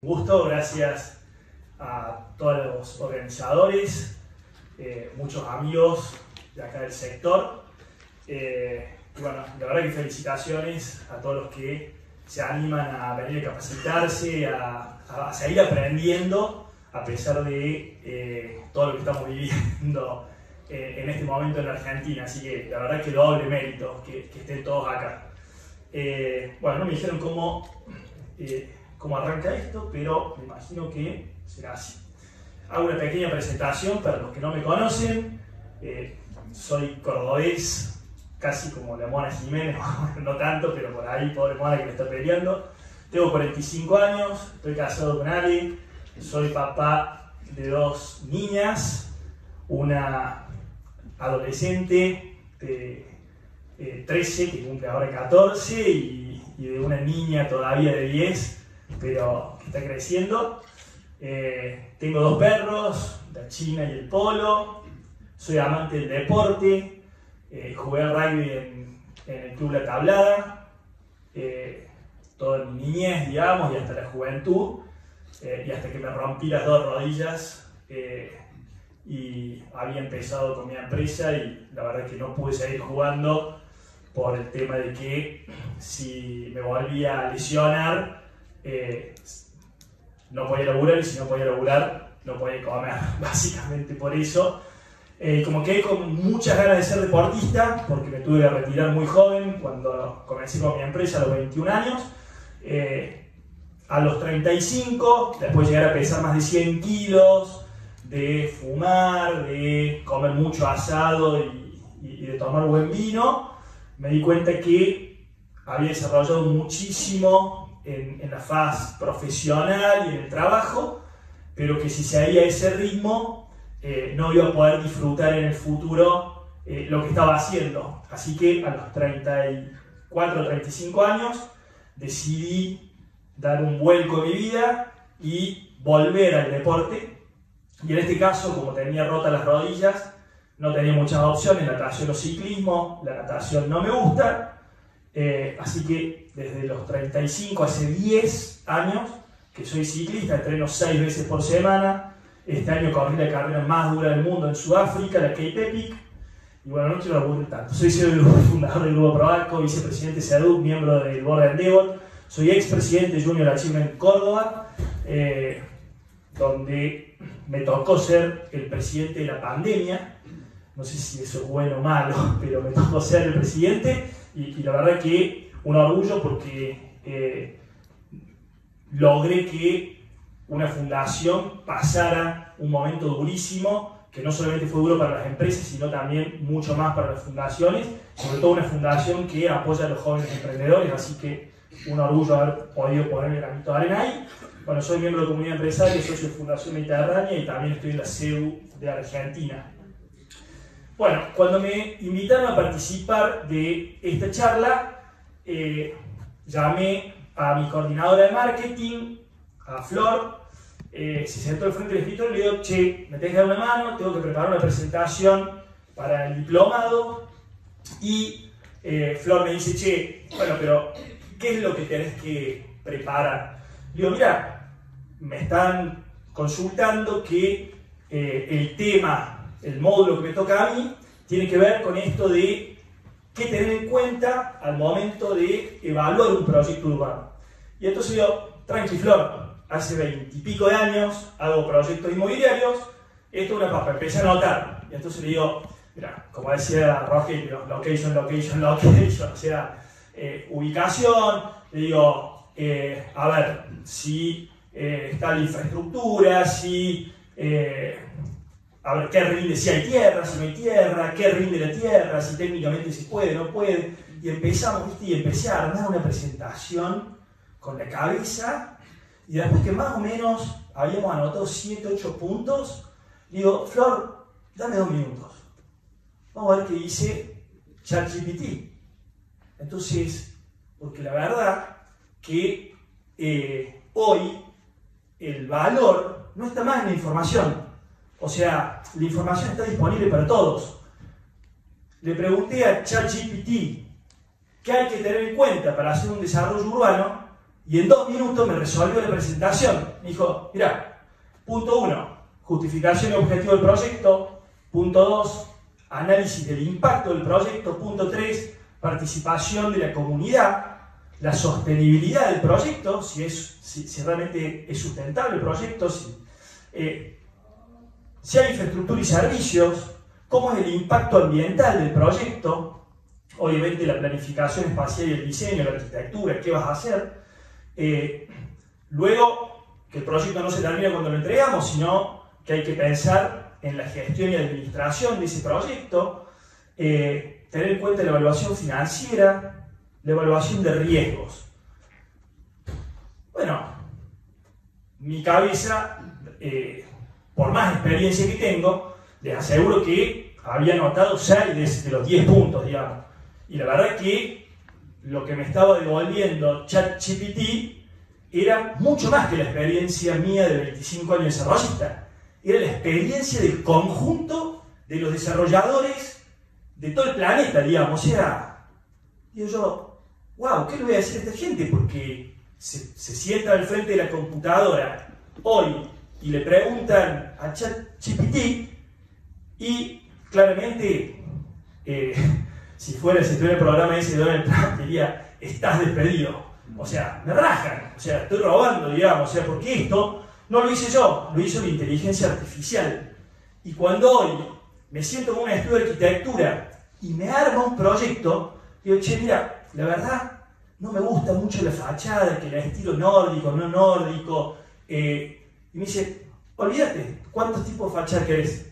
Un gusto, gracias a todos los organizadores, muchos amigos de acá del sector. Y bueno, la verdad que felicitaciones a todos los que se animan a venir a capacitarse, a seguir aprendiendo a pesar de todo lo que estamos viviendo en este momento en la Argentina. Así que la verdad que doble mérito que estén todos acá. Bueno, no me dijeron cómo arranca esto, pero me imagino que será así. Hago una pequeña presentación para los que no me conocen. Soy cordobés, casi como la Mona Jiménez, no tanto, pero por ahí, pobre Mona que me está peleando. Tengo 45 años, estoy casado con Ali, soy papá de dos niñas, una adolescente de 13, que cumple ahora 14, y de una niña todavía de 10, pero que está creciendo. Tengo dos perros, la China y el Polo. Soy amante del deporte. Jugué al rugby en el club La Tablada, toda mi niñez, digamos, y hasta la juventud, y hasta que me rompí las dos rodillas y había empezado con mi empresa, y la verdad es que no pude seguir jugando por el tema de que si me volvía a lesionar, no podía laburar, y si no podía laburar, no podía comer, básicamente por eso. Como quedé con muchas ganas de ser deportista, porque me tuve que retirar muy joven cuando comencé con mi empresa a los 21 años. A los 35, después llegar a pesar más de 100 kilos, de fumar, de comer mucho asado y de tomar buen vino, me di cuenta que había desarrollado muchísimo en la faz profesional y en el trabajo, pero que si seguía ese ritmo no iba a poder disfrutar en el futuro lo que estaba haciendo. Así que a los 34 o 35 años decidí dar un vuelco en mi vida y volver al deporte. Y en este caso, como tenía rotas las rodillas, no tenía muchas opciones: natación o ciclismo. La natación no me gusta, así que desde los 35, hace 10 años que soy ciclista, entreno 6 veces por semana. Este año corrí la carrera más dura del mundo en Sudáfrica, la Cape Epic. Y bueno, no quiero aburrir tanto. Soy fundador del Grupo Proaco, vicepresidente de SEADUC, miembro del Board de Endeavor. Soy expresidente de Junior Achievement Córdoba, donde me tocó ser el presidente de la pandemia. No sé si eso es bueno o malo, pero me tocó ser el presidente, y la verdad que un orgullo, porque logré que una fundación pasara un momento durísimo, que no solamente fue duro para las empresas, sino también mucho más para las fundaciones, sobre todo una fundación que apoya a los jóvenes emprendedores, así que un orgullo haber podido poner el granito de arena ahí. Bueno, soy miembro de Comunidad Empresaria, socio de Fundación Mediterránea, y también estoy en la CEDU de Argentina. Bueno, cuando me invitaron a participar de esta charla, llamé a mi coordinadora de marketing, a Flor. Se sentó al frente del escritorio y le digo: che, me tenés que dar una mano, tengo que preparar una presentación para el diplomado. Y Flor me dice: che, bueno, pero ¿qué es lo que tenés que preparar? Le digo: mira, me están consultando que el tema, el módulo que me toca a mí, tiene que ver con esto de qué tener en cuenta al momento de evaluar un proyecto urbano. Y entonces yo: tranqui, Flor, hace 20 y pico de años hago proyectos inmobiliarios, esto es una papa, empecé a anotar. Y entonces le digo: mira, como decía Rogelio, location, location, location, o sea, ubicación. Le digo: a ver, si está la infraestructura, si a ver qué rinde, si hay tierra, si no hay tierra, qué rinde la tierra, si técnicamente se puede, no puede. Y empezamos, ¿viste? Y empecé a armar una presentación con la cabeza, y después que más o menos habíamos anotado 7, 8 puntos, digo: Flor, dame 2 minutos, vamos a ver qué dice ChatGPT. Entonces, porque la verdad que hoy el valor no está más en la información. O sea, la información está disponible para todos. Le pregunté a ChatGPT qué hay que tener en cuenta para hacer un desarrollo urbano, y en 2 minutos me resolvió la presentación. Me dijo, mira, punto 1, justificación y objetivo del proyecto. Punto 2, análisis del impacto del proyecto. Punto 3, participación de la comunidad, la sostenibilidad del proyecto, si realmente es sustentable el proyecto, si hay infraestructura y servicios, cómo es el impacto ambiental del proyecto, obviamente la planificación espacial y el diseño, la arquitectura, qué vas a hacer. Luego, que el proyecto no se termina cuando lo entregamos, sino que hay que pensar en la gestión y administración de ese proyecto, tener en cuenta la evaluación financiera, la evaluación de riesgos. Bueno, mi cabeza, por más experiencia que tengo, les aseguro que había anotado 6 de los 10 puntos, digamos. Y la verdad es que lo que me estaba devolviendo ChatGPT era mucho más que la experiencia mía de 25 años de desarrollista. Era la experiencia del conjunto de los desarrolladores de todo el planeta, digamos. O sea, digo yo, wow, ¿qué le voy a decir a esta gente? Porque se sienta al frente de la computadora hoy y le preguntan a ChatGPT y claramente, si estuviera el programa ese de Donald Trump, diría, estás despedido. O sea, me rajan, o sea, estoy robando, digamos, o sea, porque esto no lo hice yo, lo hizo la inteligencia artificial. Y cuando hoy me siento con un estudio de arquitectura y me arma un proyecto, digo, che, mira, la verdad, no me gusta mucho la fachada, que la estilo nórdico, no nórdico. Y me dice, olvídate, ¿cuántos tipos de fachada querés?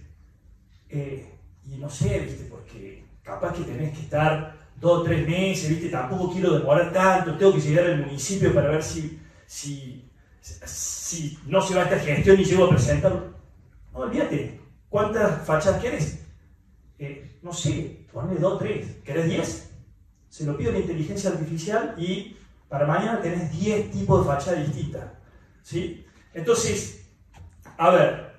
Y no sé, ¿viste? Porque capaz que tenés que estar 2 o 3 meses, ¿viste? Tampoco quiero demorar tanto, tengo que llegar al municipio para ver si no se va a esta gestión y llego a presentarlo. No, olvídate, ¿cuántas fachadas querés? No sé, ponle 2 o 3, ¿querés 10? Se lo pido a la inteligencia artificial y para mañana tenés 10 tipos de fachadas distintas, ¿sí? Entonces, a ver,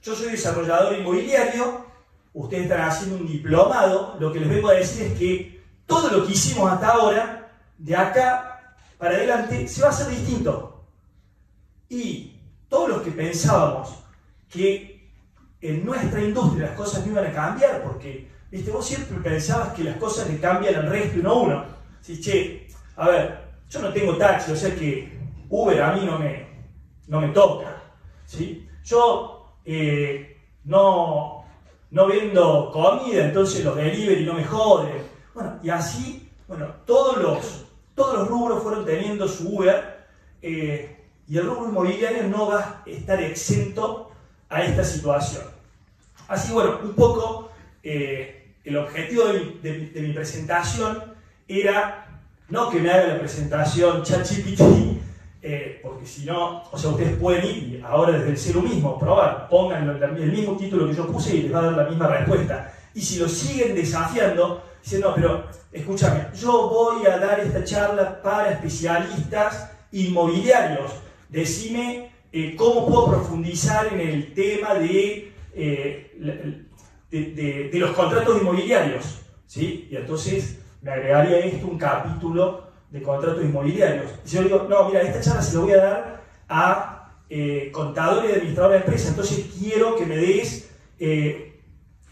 yo soy desarrollador inmobiliario, ustedes están haciendo un diplomado, lo que les vengo a decir es que todo lo que hicimos hasta ahora, de acá para adelante, se va a hacer distinto. Y todos los que pensábamos que en nuestra industria las cosas no iban a cambiar, porque, viste, vos siempre pensabas que las cosas le cambian al resto y no a uno. Si, che, a ver, yo no tengo taxi, o sea que Uber a mí no me toca, ¿sí? Yo no vendo comida, entonces los delivery no me joden. Bueno, y así, bueno, todos los rubros fueron teniendo su Uber, y el rubro inmobiliario no va a estar exento a esta situación. Así, bueno, un poco el objetivo de mi presentación era no que me haga la presentación ChatGPT, porque si no, o sea, ustedes pueden ir y ahora desde el cero mismo probar, pongan el mismo título que yo puse y les va a dar la misma respuesta. Y si lo siguen desafiando, dicen, no, pero escúchame, yo voy a dar esta charla para especialistas inmobiliarios, decime cómo puedo profundizar en el tema de los contratos inmobiliarios, ¿sí? Y entonces me agregaría esto un capítulo de contratos inmobiliarios. Y yo digo, no, mira, esta charla se la voy a dar a contadores y administradores de empresas, entonces quiero que me des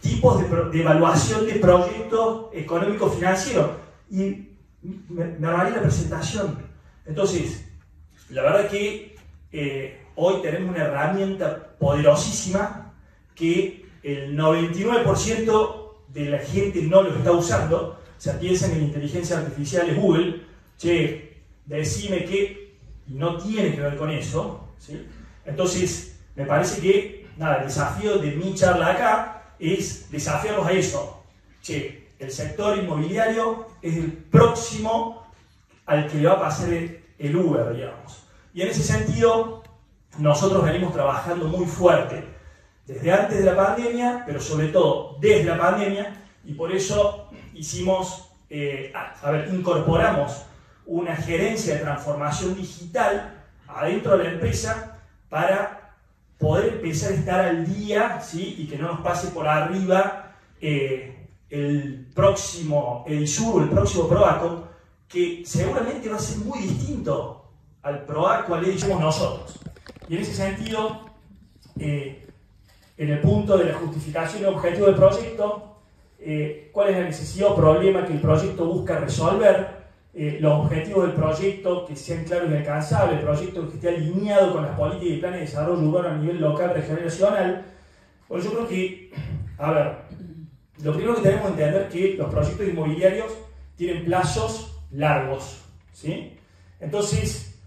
tipos de evaluación de proyectos económicos financieros. Y me armaría la presentación. Entonces, la verdad que hoy tenemos una herramienta poderosísima que el 99% de la gente no lo está usando. O sea, piensan en inteligencia artificial es Google, che, decime qué, y no tiene que ver con eso, ¿sí? Entonces, me parece que, nada, el desafío de mi charla acá es desafiarlos a eso. Che, el sector inmobiliario es el próximo al que le va a pasar el Uber, digamos. Y en ese sentido, nosotros venimos trabajando muy fuerte, desde antes de la pandemia, pero sobre todo desde la pandemia, y por eso hicimos, incorporamos una gerencia de transformación digital adentro de la empresa para poder empezar a estar al día, ¿sí? Y que no nos pase por arriba el próximo Edisur, el próximo Proaco, que seguramente va a ser muy distinto al PROAC cual hicimos nosotros. Y en ese sentido, en el punto de la justificación y objetivo del proyecto, cuál es la necesidad o problema que el proyecto busca resolver, los objetivos del proyecto que sean claros y alcanzables, el proyecto que esté alineado con las políticas y planes de desarrollo urbano a nivel local, regional y nacional. Bueno, yo creo que, a ver, lo primero que tenemos que entender es que los proyectos inmobiliarios tienen plazos largos, ¿sí? Entonces,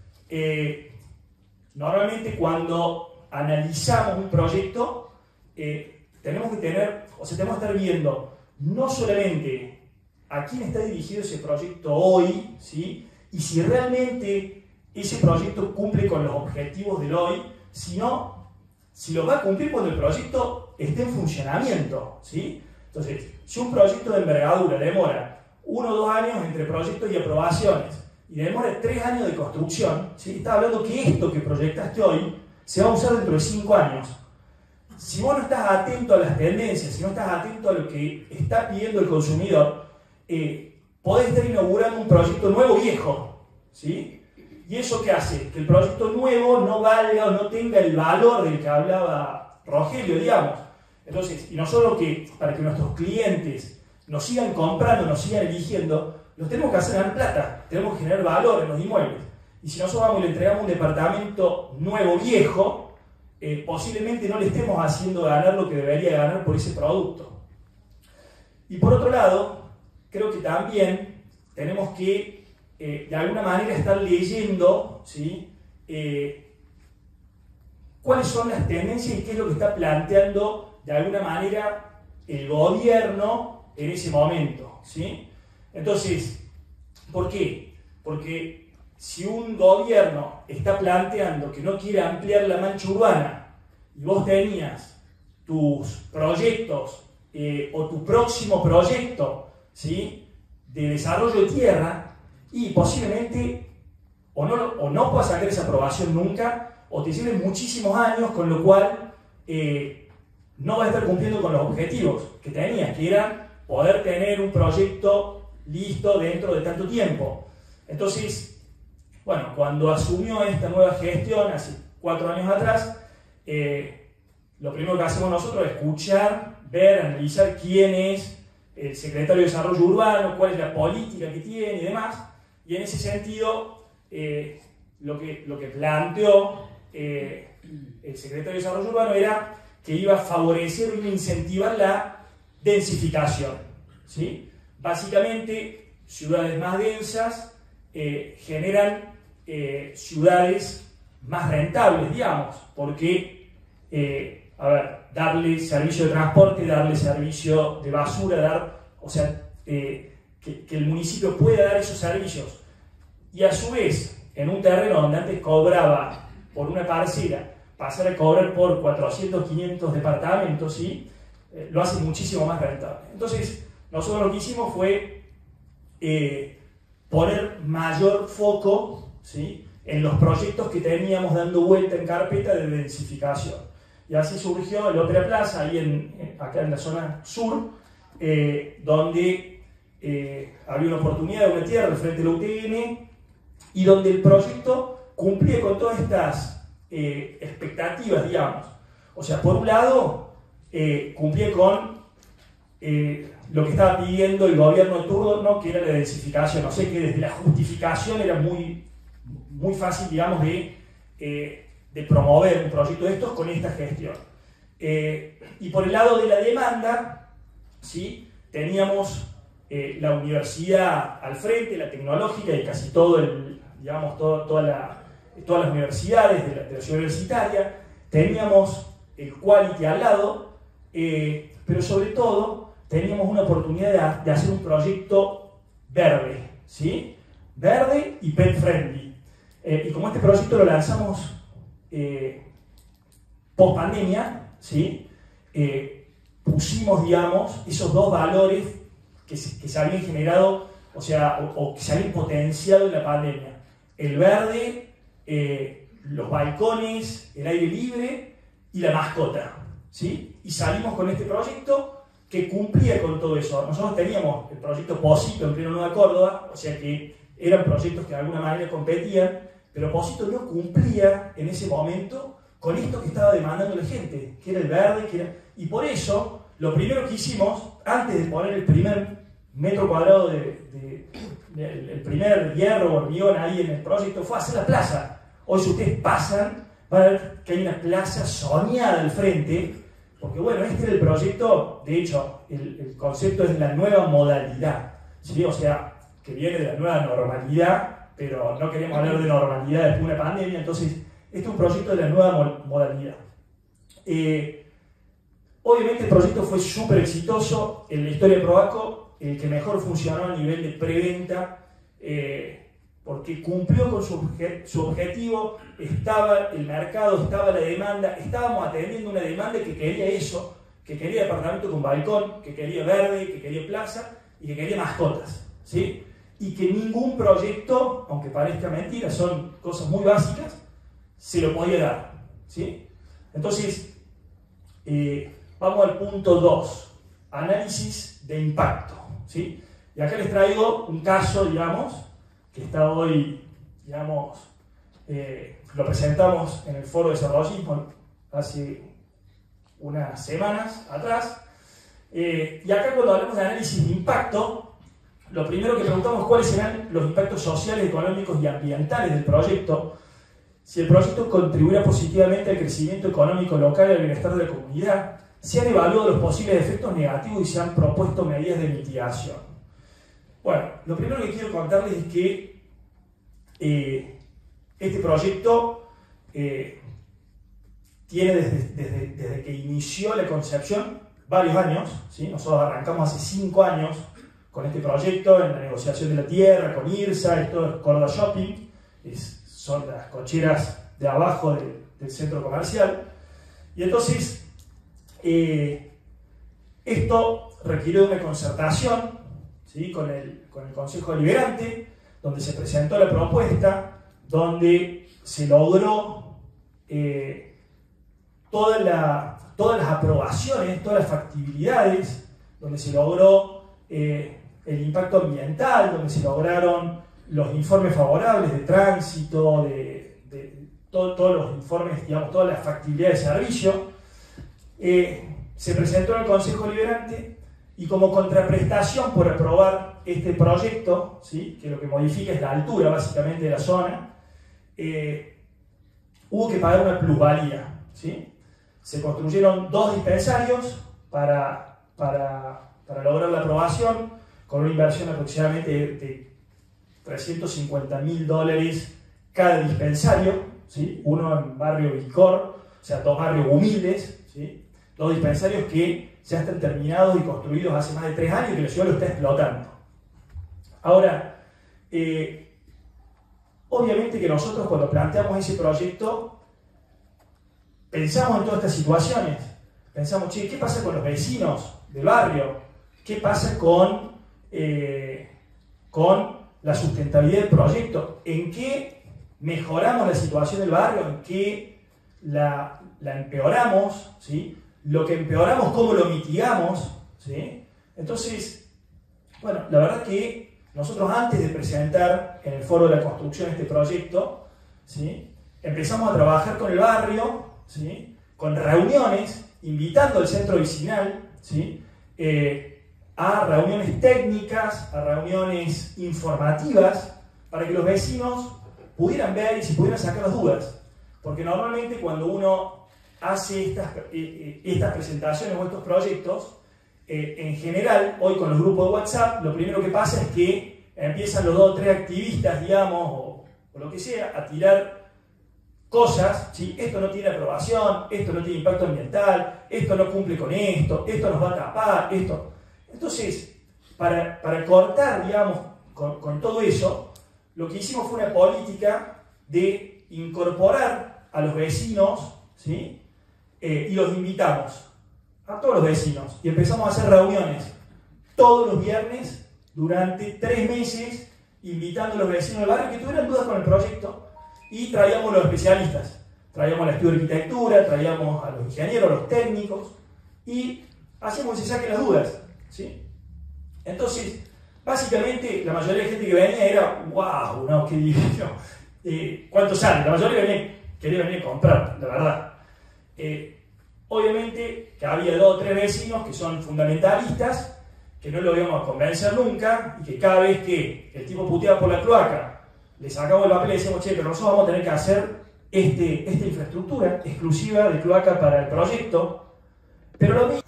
normalmente cuando analizamos un proyecto, tenemos que estar viendo no solamente a quién está dirigido ese proyecto hoy, ¿sí? Y si realmente ese proyecto cumple con los objetivos del hoy, sino si lo va a cumplir cuando el proyecto esté en funcionamiento, ¿sí? Entonces, si un proyecto de envergadura demora 1 o 2 años entre proyectos y aprobaciones y demora 3 años de construcción, ¿sí? Está hablando que esto que proyectaste hoy se va a usar dentro de 5 años. Si vos no estás atento a las tendencias, si no estás atento a lo que está pidiendo el consumidor, podés estar inaugurando un proyecto nuevo viejo, ¿sí? ¿Y eso qué hace? Que el proyecto nuevo no valga o no tenga el valor del que hablaba Rogelio, digamos. Entonces, y nosotros para que nuestros clientes nos sigan comprando, nos sigan eligiendo, los tenemos que hacer ganar plata, tenemos que generar valor en los inmuebles. Y si nosotros vamos y le entregamos un departamento nuevo viejo, posiblemente no le estemos haciendo ganar lo que debería ganar por ese producto. Y por otro lado, creo que también tenemos que, de alguna manera, estar leyendo, ¿sí? Cuáles son las tendencias y qué es lo que está planteando, de alguna manera, el gobierno en ese momento, ¿sí? Entonces, ¿por qué? Porque si un gobierno está planteando que no quiere ampliar la mancha urbana y vos tenías tus proyectos o tu próximo proyecto, ¿sí? De desarrollo de tierra, y posiblemente o no puedas sacar esa aprobación nunca, o te lleven muchísimos años, con lo cual no vas a estar cumpliendo con los objetivos que tenías, que eran poder tener un proyecto listo dentro de tanto tiempo. Entonces, bueno, cuando asumió esta nueva gestión, hace 4 años atrás, lo primero que hacemos nosotros es escuchar, ver, analizar quién es el secretario de Desarrollo Urbano, cuál es la política que tiene y demás, y en ese sentido, lo que planteó el secretario de Desarrollo Urbano era que iba a favorecer o incentivar la densificación, ¿sí? Básicamente, ciudades más densas generan ciudades más rentables, digamos, porque, darle servicio de transporte, darle servicio de basura, que el municipio pueda dar esos servicios, y a su vez, en un terreno donde antes cobraba por una parcela, pasar a cobrar por 400, 500 departamentos, ¿sí? Lo hace muchísimo más rentable. Entonces, nosotros lo que hicimos fue poner mayor foco, ¿sí? En los proyectos que teníamos dando vuelta en carpeta de densificación. Y así surgió el Ópera Plaza, ahí acá en la zona sur, donde había una oportunidad de una tierra frente a la UTN, y donde el proyecto cumplía con todas estas expectativas, digamos. O sea, por un lado, cumplía con lo que estaba pidiendo el gobierno de turno, que era la densificación. O sea que desde la justificación era muy fácil, digamos, de promover un proyecto de estos con esta gestión. Y por el lado de la demanda, ¿sí? Teníamos la universidad al frente, la tecnológica, y casi todo todas las universidades de la ciudad universitaria. Teníamos el Quality al lado, pero sobre todo teníamos una oportunidad de hacer un proyecto verde, ¿sí? Verde y pet friendly. Y como este proyecto lo lanzamos post pandemia, ¿sí? Pusimos, digamos, esos dos valores que se habían generado, o que se habían potenciado en la pandemia. El verde, los balcones, el aire libre y la mascota, ¿sí? Y salimos con este proyecto que cumplía con todo eso. Nosotros teníamos el proyecto Posito en pleno Nueva Córdoba, o sea que eran proyectos que de alguna manera competían, pero Pocito no cumplía en ese momento con esto que estaba demandando la gente, que era el verde, y por eso lo primero que hicimos, antes de poner el primer metro cuadrado el primer hierro o hormigón ahí en el proyecto, fue hacer la plaza. Hoy si ustedes pasan, van a ver que hay una plaza soñada al frente, porque bueno, este era el proyecto, de hecho, el concepto es la nueva modalidad, ¿sí? O sea, que viene de la nueva normalidad, pero no queremos hablar de normalidad después de una pandemia, entonces este es un proyecto de la nueva modalidad. Obviamente el proyecto fue súper exitoso en la historia de Proaco, el que mejor funcionó a nivel de preventa, porque cumplió con su objetivo, estaba el mercado, estaba la demanda, estábamos atendiendo una demanda que quería eso, que quería departamento con balcón, que quería verde, que quería plaza y que quería mascotas, ¿sí? Y que ningún proyecto, aunque parezca mentira, son cosas muy básicas, se lo podía dar, ¿sí? Entonces, vamos al punto 2, análisis de impacto, ¿sí? Y acá les traigo un caso, digamos, que está hoy, digamos, lo presentamos en el foro de desarrollismo hace unas semanas atrás, y acá cuando hablamos de análisis de impacto, lo primero que preguntamos es cuáles serán los impactos sociales, económicos y ambientales del proyecto, si el proyecto contribuirá positivamente al crecimiento económico local y al bienestar de la comunidad, se han evaluado los posibles efectos negativos y se han propuesto medidas de mitigación. Bueno, lo primero que quiero contarles es que este proyecto tiene desde que inició la concepción varios años, ¿sí? Nosotros arrancamos hace 5 años con este proyecto en la negociación de la tierra, con IRSA, esto es Córdoba Shopping, son las cocheras de abajo del centro comercial, y entonces esto requirió de una concertación, ¿sí? con el Consejo Deliberante, donde se presentó la propuesta, donde se logró todas las aprobaciones, todas las factibilidades, donde se logró el impacto ambiental, donde se lograron los informes favorables de tránsito, de todos los informes, digamos, todas las factibilidades de servicio. Se presentó en el Consejo Deliberante y como contraprestación por aprobar este proyecto, ¿sí? Que lo que modifica es la altura básicamente de la zona, hubo que pagar una plusvalía, ¿sí? Se construyeron 2 dispensarios para lograr la aprobación, con una inversión aproximadamente de $350.000 cada dispensario, ¿sí? Uno en barrio Vicor, o sea, 2 barrios humildes, ¿sí? 2 dispensarios que ya están terminados y construidos hace más de 3 años y que la ciudad lo está explotando. Ahora, obviamente que nosotros cuando planteamos ese proyecto pensamos en todas estas situaciones, pensamos, che, ¿qué pasa con los vecinos del barrio? ¿Qué pasa con la sustentabilidad del proyecto? ¿En qué mejoramos la situación del barrio? ¿En qué la empeoramos? ¿Sí? Lo que empeoramos, ¿cómo lo mitigamos? ¿Sí? Entonces, bueno, la verdad que nosotros antes de presentar en el foro de la construcción este proyecto, ¿sí? Empezamos a trabajar con el barrio, ¿sí? Con reuniones, invitando al centro vecinal, ¿sí? A reuniones técnicas, a reuniones informativas, para que los vecinos pudieran ver y se pudieran sacar las dudas. Porque normalmente cuando uno hace estas presentaciones o estos proyectos, en general, hoy con los grupos de WhatsApp, lo primero que pasa es que empiezan los 2 o 3 activistas, digamos, o lo que sea, a tirar cosas, ¿sí? Esto no tiene aprobación, esto no tiene impacto ambiental, esto no cumple con esto nos va a tapar, esto. Entonces, para cortar, digamos, con todo eso, lo que hicimos fue una política de incorporar a los vecinos, ¿sí? Y los invitamos a todos los vecinos y empezamos a hacer reuniones todos los viernes durante 3 meses, invitando a los vecinos del barrio que tuvieran dudas con el proyecto, y traíamos a los especialistas, traíamos a la estudio de arquitectura, traíamos a los ingenieros, a los técnicos, y hacíamos que se saquen las dudas, ¿sí? Entonces, básicamente la mayoría de gente que venía era, wow, no, qué divino. ¿Cuánto sale? La mayoría quería venir a comprar, la verdad. Obviamente que había 2 o 3 vecinos que son fundamentalistas, que no lo íbamos a convencer nunca, y que cada vez que el tipo puteaba por la cloaca, le sacamos el papel y decíamos, che, pero nosotros vamos a tener que hacer esta infraestructura exclusiva de cloaca para el proyecto. Pero lo mismo,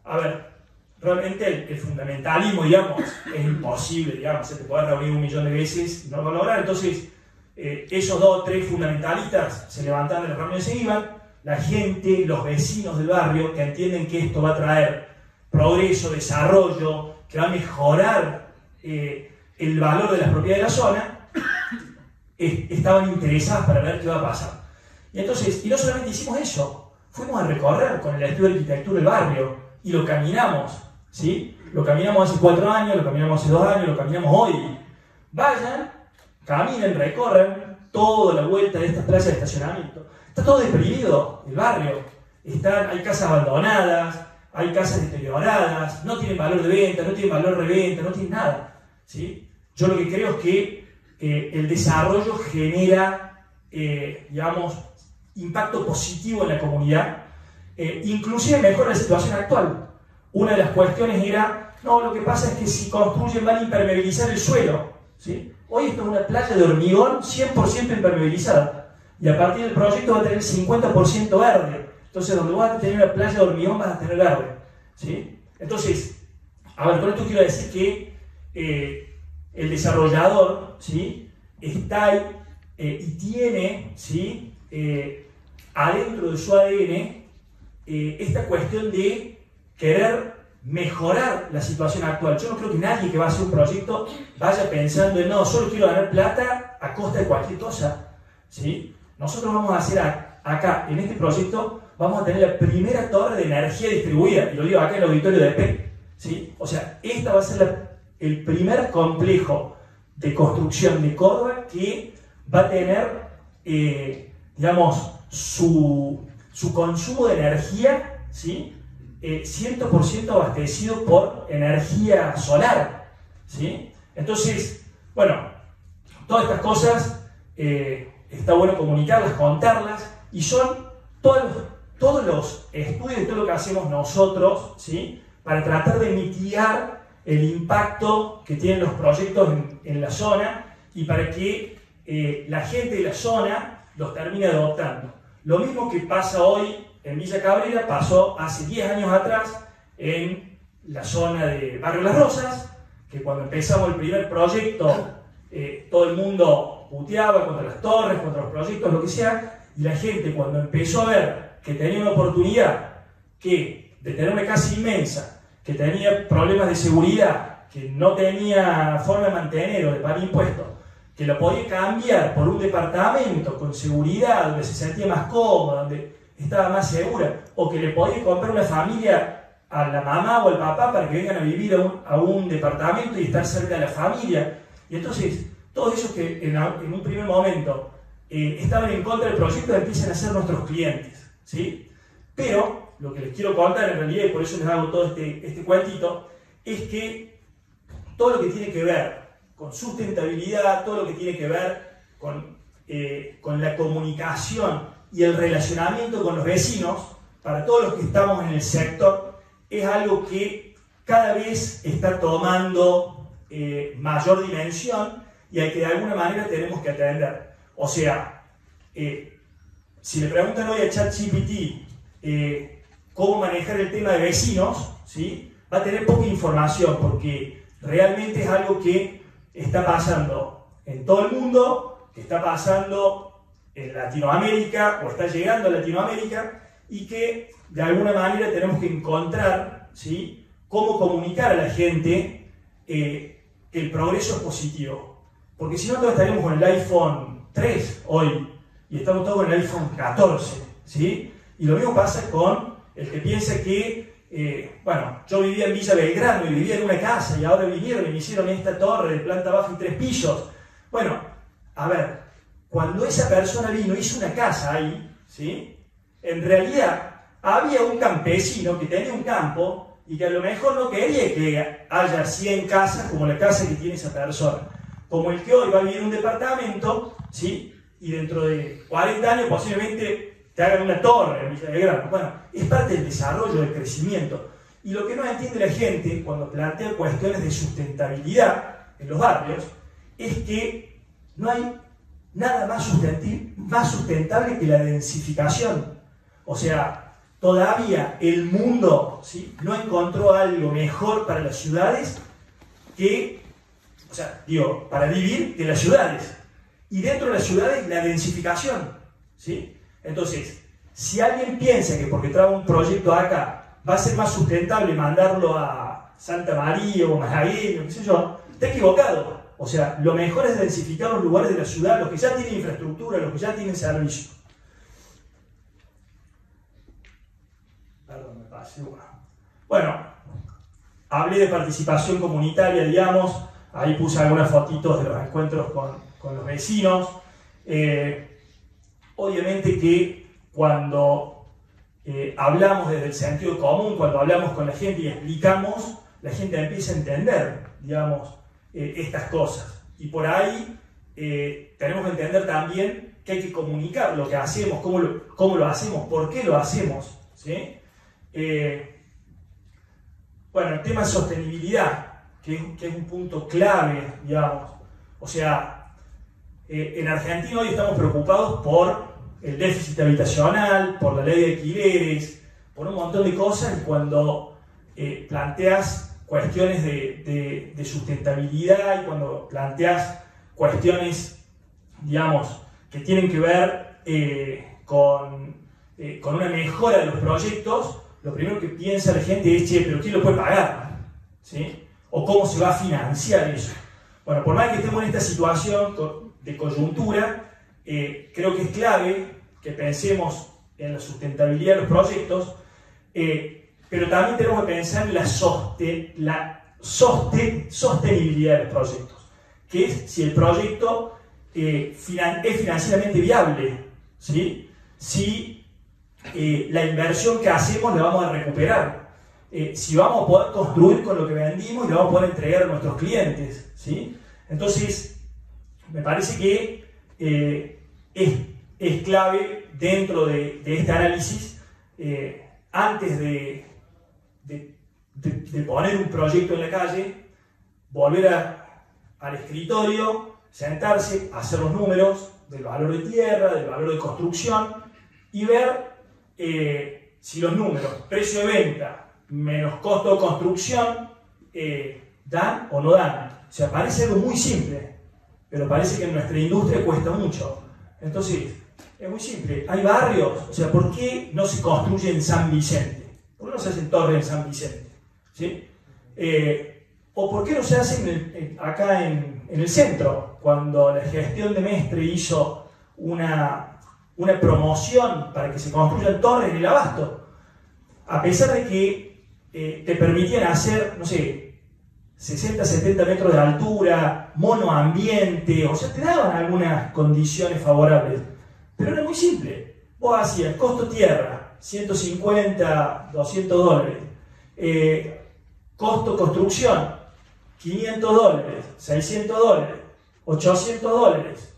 a ver, realmente el fundamentalismo, digamos, es imposible, digamos, se te puede reunir 1 millón de veces y no lo va a lograr. Entonces, esos 2 o 3 fundamentalistas se levantaban de la reunión y se iban. La gente, los vecinos del barrio, que entienden que esto va a traer progreso, desarrollo, que va a mejorar el valor de las propiedades de la zona, estaban interesadas para ver qué va a pasar. Y entonces, y no solamente hicimos eso, fuimos a recorrer con el estudio de arquitectura del barrio y lo caminamos, ¿sí? Lo caminamos hace 4 años, lo caminamos hace 2 años, lo caminamos hoy. Vayan, caminen, recorran toda la vuelta de estas plazas de estacionamiento. Está todo deprimido el barrio. Hay casas abandonadas, hay casas deterioradas, no tienen valor de venta, no tienen valor de reventa, no tienen nada, ¿sí? Yo lo que creo es que el desarrollo genera, digamos, impacto positivo en la comunidad, inclusive mejora la situación actual. Una de las cuestiones era, no, lo que pasa es que si construyen van a impermeabilizar el suelo, ¿sí? Hoy esto es una playa de hormigón 100% impermeabilizada. Y a partir del proyecto va a tener 50% verde. Entonces, donde vas a tener una playa de hormigón, vas a tener verde, ¿sí? Entonces, a ver, con esto quiero decir que el desarrollador, ¿sí?, está ahí y tiene, ¿sí?, adentro de su ADN esta cuestión de querer mejorar la situación actual. Yo no creo que nadie que va a hacer un proyecto vaya pensando en, no, solo quiero ganar plata a costa de cualquier cosa, ¿sí? Nosotros vamos a hacer acá, en este proyecto, vamos a tener la primera torre de energía distribuida, y lo digo acá en el auditorio de EP, ¿sí? O sea, esta va a ser el primer complejo de construcción de Córdoba que va a tener, digamos, su consumo de energía, ¿sí?, 100% abastecido por energía solar, ¿sí? Entonces, bueno, todas estas cosas está bueno comunicarlas, contarlas, y son todos los estudios y todo lo que hacemos nosotros, ¿sí?, para tratar de mitigar el impacto que tienen los proyectos en la zona y para que la gente de la zona los termine adoptando. Lo mismo que pasa hoy en Villa Cabrera, pasó hace 10 años atrás en la zona de Barrio Las Rosas, que cuando empezamos el primer proyecto todo el mundo puteaba contra las torres, contra los proyectos, lo que sea, y la gente cuando empezó a ver que tenía una oportunidad de tener una casa inmensa, que tenía problemas de seguridad, que no tenía forma de mantener o de pagar impuestos, que lo podía cambiar por un departamento con seguridad, donde se sentía más cómodo, donde estaba más segura, o que le podía comprar una familia a la mamá o al papá para que vengan a vivir a un departamento y estar cerca de la familia. Y entonces, todos esos que en un primer momento estaban en contra del proyecto empiezan a ser nuestros clientes, ¿sí? Pero lo que les quiero contar en realidad, y por eso les hago todo este cuentito, es que todo lo que tiene que ver con sustentabilidad, todo lo que tiene que ver con la comunicación y el relacionamiento con los vecinos, para todos los que estamos en el sector, es algo que cada vez está tomando mayor dimensión y al que de alguna manera tenemos que atender. O sea, si le preguntan hoy a ChatGPT cómo manejar el tema de vecinos, ¿sí?, va a tener poca información porque realmente es algo que está pasando en todo el mundo, que está pasando en Latinoamérica o está llegando a Latinoamérica y que de alguna manera tenemos que encontrar, ¿sí?, cómo comunicar a la gente que el progreso es positivo. Porque si no, todos estaríamos con el iPhone 3 hoy y estamos todos con el iPhone 14, ¿sí? Y lo mismo pasa con el que piensa que, bueno, yo vivía en Villa Belgrano y vivía en una casa y ahora vinieron y me hicieron esta torre de planta baja y 3 pisos. Bueno, a ver, cuando esa persona vino, hizo una casa ahí, ¿sí?, en realidad había un campesino que tenía un campo y que a lo mejor no quería que haya 100 casas como la casa que tiene esa persona. Como el que hoy va a vivir en un departamento, ¿sí? Y dentro de 40 años posiblemente te hagan una torre en Villa Belgrano. Bueno, es parte del desarrollo, del crecimiento. Y lo que no entiende la gente cuando plantea cuestiones de sustentabilidad en los barrios es que no hay nada más sustentable que la densificación. O sea, todavía el mundo, ¿sí?, no encontró algo mejor para las ciudades que, o sea, digo, para vivir que las ciudades. Y dentro de las ciudades, la densificación, ¿sí? Entonces, si alguien piensa que porque trae un proyecto acá va a ser más sustentable mandarlo a Santa María o Malagueño, qué sé yo, está equivocado. O sea, lo mejor es densificar los lugares de la ciudad, los que ya tienen infraestructura, los que ya tienen servicio. Perdón, me pasé una. Bueno, hablé de participación comunitaria, digamos. Ahí puse algunas fotitos de los encuentros con los vecinos. Obviamente que cuando hablamos desde el sentido común, cuando hablamos con la gente y explicamos, la gente empieza a entender, digamos, estas cosas. Y por ahí tenemos que entender también que hay que comunicar lo que hacemos, cómo lo hacemos, por qué lo hacemos, ¿sí? Bueno, el tema de sostenibilidad, que es un punto clave, digamos. O sea, en Argentina hoy estamos preocupados por el déficit habitacional, por la ley de alquileres, por un montón de cosas, y cuando planteas cuestiones de sustentabilidad y cuando planteas cuestiones, digamos, que tienen que ver con una mejora de los proyectos, lo primero que piensa la gente es, che, pero ¿quién lo puede pagar? ¿Sí? ¿O cómo se va a financiar eso? Bueno, por más que estemos en esta situación de coyuntura, creo que es clave que pensemos en la sustentabilidad de los proyectos, pero también tenemos que pensar en la sostenibilidad de los proyectos, que es si el proyecto es financieramente viable, ¿sí? Si la inversión que hacemos la vamos a recuperar, si vamos a poder construir con lo que vendimos y lo vamos a poder entregar a nuestros clientes, ¿sí? Entonces, me parece que es clave dentro de este análisis, antes de poner un proyecto en la calle, volver al escritorio, sentarse, hacer los números del valor de tierra, del valor de construcción y ver si los números, precio de venta menos costo de construcción, dan o no dan. O sea, parece algo muy simple, pero parece que en nuestra industria cuesta mucho. Entonces, es muy simple. Hay barrios, o sea, ¿por qué no se construye en San Vicente? ¿Por qué no se hacen torres en San Vicente? ¿Sí? ¿O por qué no se hacen acá en el centro? Cuando la gestión de Mestre hizo una promoción para que se construyan torres en el Abasto, a pesar de que te permitían hacer, no sé, 60, 70 metros de altura, monoambiente, o sea, te daban algunas condiciones favorables, pero era muy simple. Vos hacías costo tierra, 150, 200 dólares, costo construcción, 500 dólares, 600 dólares, 800 dólares,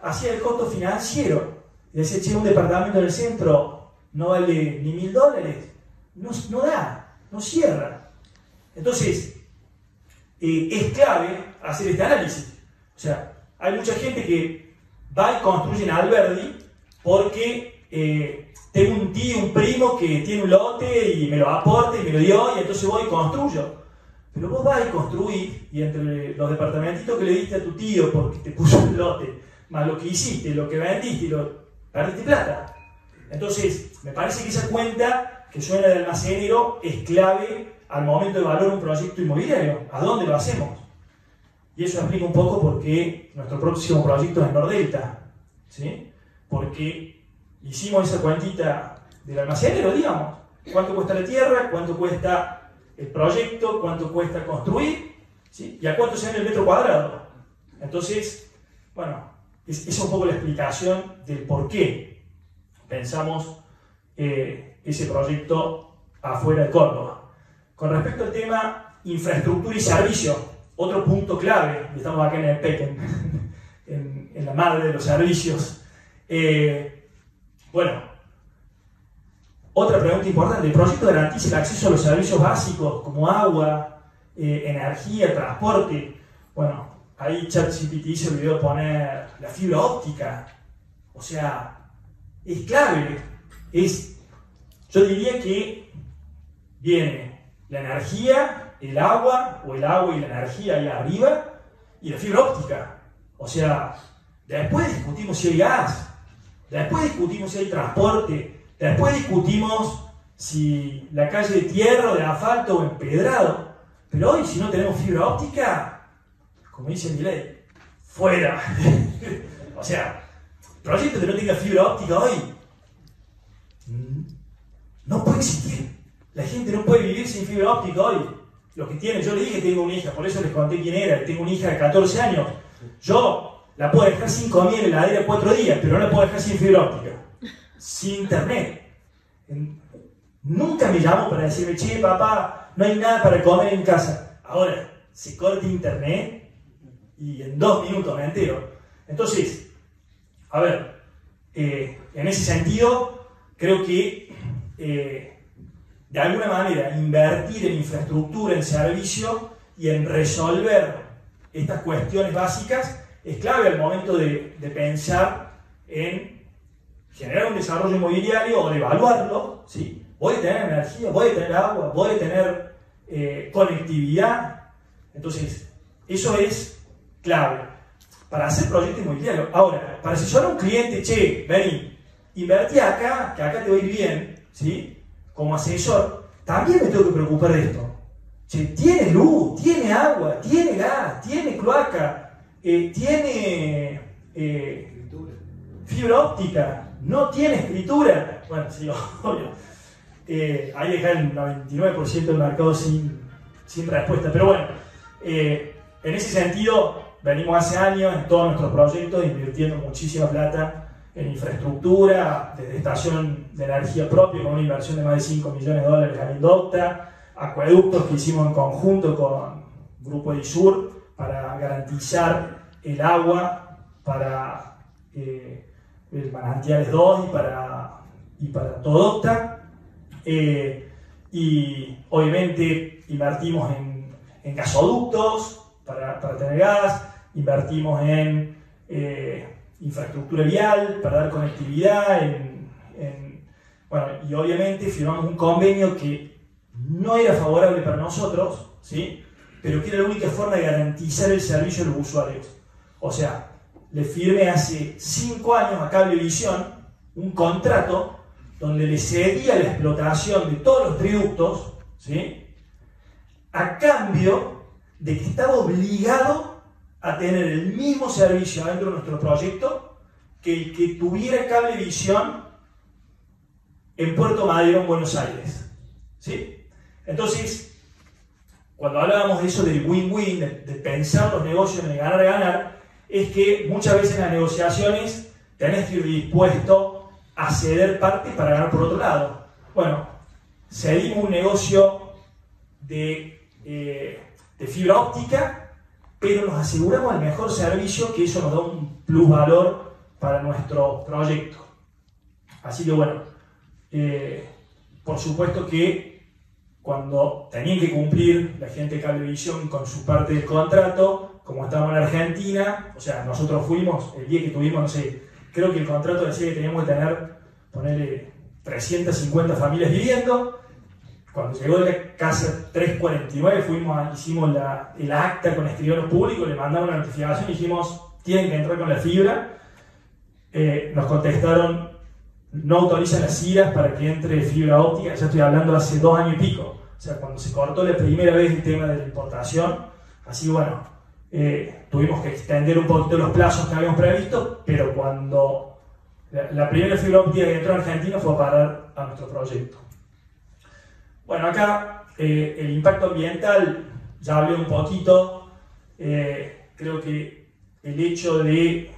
hacía el costo financiero, y decía, che, un departamento en el centro no vale ni 1000 dólares, no da, no cierra. Entonces, es clave hacer este análisis. O sea, hay mucha gente que va y construye en Alberdi porque tengo un tío, un primo que tiene un lote y me lo aporta y me lo dio y entonces voy y construyo. Pero vos vas y construís y entre los departamentitos que le diste a tu tío porque te puso el lote, más lo que hiciste, lo que vendiste y perdiste plata. Entonces, me parece que esa cuenta que suena de almacenero es clave al momento de valorar un proyecto inmobiliario. ¿A dónde lo hacemos? Y eso explica un poco por qué nuestro próximo proyecto es en Nordelta, ¿sí? Porque hicimos esa cuentita del almacenero, digamos. ¿Cuánto cuesta la tierra? ¿Cuánto cuesta el proyecto? ¿Cuánto cuesta construir? ¿Sí? ¿Y a cuánto se vende el metro cuadrado? Entonces, bueno, esa es un poco la explicación del por qué pensamos ese proyecto afuera de Córdoba. Con respecto al tema infraestructura y servicio, otro punto clave, estamos acá en el PEC, en la madre de los servicios. Bueno, otra pregunta importante, ¿el proyecto garantiza el acceso a los servicios básicos como agua, energía, transporte? Bueno, ahí ChatGPT se olvidó poner la fibra óptica, o sea, es clave, yo diría que viene la energía, el agua y la energía ahí arriba, y la fibra óptica. O sea, después discutimos si hay gas, después discutimos si hay transporte, después discutimos si la calle de tierra, de asfalto o empedrado. Pero hoy, si no tenemos fibra óptica, como dice Milei, fuera. O sea, proyecto que no tenga fibra óptica hoy no puede existir. La gente no puede vivir sin fibra óptica hoy. Lo que tiene, yo le dije que tengo una hija, por eso les conté quién era, tengo una hija de 14 años. Yo la puedo dejar sin comida en la heladera 4 días, pero no la puedo dejar sin fibra óptica, sin internet. Nunca me llamó para decirme, che, papá, no hay nada para comer en casa. Ahora, se corta internet y en 2 minutos me entero. Entonces, a ver, en ese sentido, creo que de alguna manera invertir en infraestructura, en servicio y en resolver estas cuestiones básicas es clave al momento de pensar en generar un desarrollo inmobiliario o de evaluarlo, ¿sí? Voy a tener energía, voy a tener agua, voy a tener conectividad. Entonces, eso es clave para hacer proyecto inmobiliario. Ahora, para asesorar a un cliente, che, vení, invertí acá, que acá te va a ir bien, ¿sí? Como asesor, también me tengo que preocupar de esto. Che, tiene luz, tiene agua, tiene gas, tiene cloaca, tiene fibra óptica, no tiene escritura. Bueno, sí, obvio. Ahí deja el 99% del mercado sin respuesta. Pero bueno, en ese sentido, venimos hace años en todos nuestros proyectos invirtiendo muchísima plata en infraestructura, desde estación de energía propia con una inversión de más de $5 millones a Indocta, acueductos que hicimos en conjunto con Grupo Edisur para garantizar el agua para el Manantiales 2 y para Todocta. Y obviamente invertimos en gasoductos para tener gas, invertimos en infraestructura vial para dar conectividad, bueno, y obviamente firmamos un convenio que no era favorable para nosotros, ¿sí? Pero que era la única forma de garantizar el servicio a los usuarios. O sea, le firmé hace 5 años a Cablevisión un contrato donde le cedía la explotación de todos los triductos, ¿sí? A cambio de que estaba obligado a tener el mismo servicio dentro de nuestro proyecto que el que tuviera Cablevisión en Puerto Madero, en Buenos Aires, ¿sí? Entonces, cuando hablábamos de eso del win-win, de pensar los negocios en el ganar-ganar, es que muchas veces en las negociaciones tenés que ir dispuesto a ceder parte para ganar por otro lado. Bueno, cedimos un negocio de fibra óptica, pero nos aseguramos el mejor servicio, que eso nos da un plus valor para nuestro proyecto. Así que bueno, por supuesto que cuando tenían que cumplir la gente de Cablevisión con su parte del contrato, como estábamos en Argentina, o sea, nosotros fuimos, el día que tuvimos, no sé, creo que el contrato decía que teníamos que tener, ponerle 350 familias viviendo. Cuando llegó de la casa 349, hicimos el acta con escribanos públicos, le mandamos una notificación y dijimos, tienen que entrar con la fibra. Nos contestaron, no autorizan las IRAs para que entre fibra óptica, ya estoy hablando hace 2 años y pico. O sea, cuando se cortó la primera vez el tema de la importación, así bueno, tuvimos que extender un poquito los plazos que habíamos previsto, pero cuando la primera fibra óptica que entró en Argentina fue a parar a nuestro proyecto. Bueno, acá el impacto ambiental, ya hablé un poquito, creo que el hecho de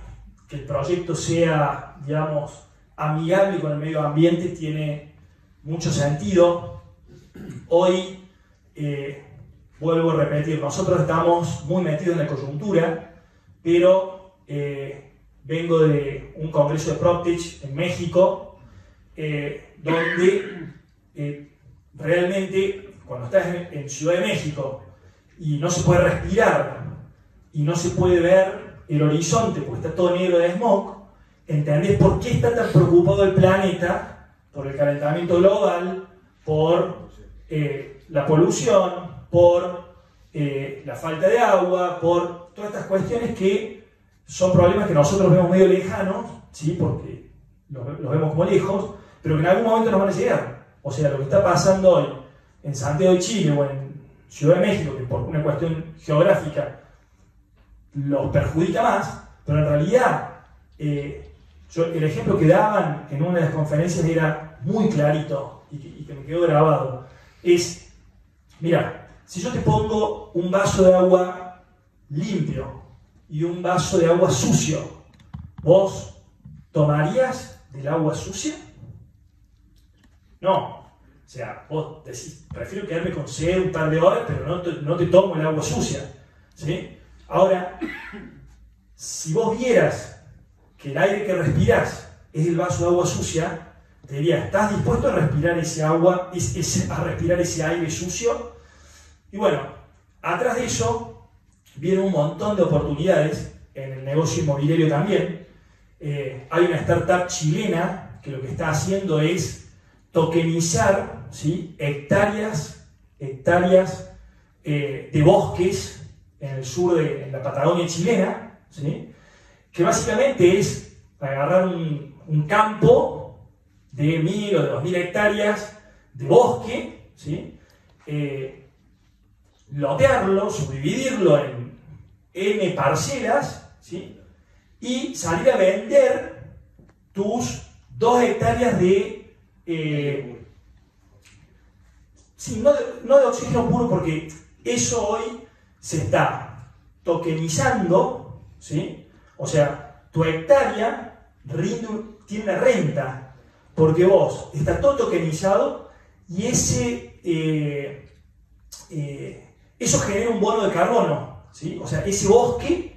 que el proyecto sea, digamos, amigable con el medio ambiente tiene mucho sentido. Hoy vuelvo a repetir, nosotros estamos muy metidos en la coyuntura, pero vengo de un congreso de PropTech en México, donde realmente cuando estás en Ciudad de México y no se puede respirar y no se puede ver el horizonte porque está todo negro de smog, entendés por qué está tan preocupado el planeta por el calentamiento global, por la polución, por la falta de agua, por todas estas cuestiones que son problemas que nosotros vemos medio lejanos, ¿sí? Porque los vemos como lejos, pero que en algún momento nos van a llegar. O sea, lo que está pasando hoy en Santiago de Chile o en Ciudad de México, que por una cuestión geográfica los perjudica más, pero en realidad el ejemplo que daban en una de las conferencias era muy clarito y que me quedó grabado. Es, mira, si yo te pongo un vaso de agua limpio y un vaso de agua sucio, ¿vos tomarías del agua sucia? No. O sea, vos decís, prefiero quedarme con sed un par de horas, pero no te tomo el agua sucia, ¿sí? A si vos vieras que el aire que respirás es el vaso de agua sucia, te diría, ¿estás dispuesto a respirar ese agua, a respirar ese aire sucio? Y bueno, atrás de eso viene un montón de oportunidades en el negocio inmobiliario también. Hay una startup chilena que lo que está haciendo es tokenizar, ¿sí? hectáreas de bosques en el sur en la Patagonia chilena, ¿sí? Que básicamente es agarrar un campo de 1000 o de 2000 hectáreas de bosque, ¿sí? Lotearlo, subdividirlo en N parcelas, ¿sí? Y salir a vender tus 2 hectáreas de sí, no de oxígeno puro, porque eso hoy se está tokenizando, ¿sí? O sea, tu hectárea tiene una renta, porque vos está todo tokenizado y eso genera un bono de carbono, ¿sí? O sea, ese bosque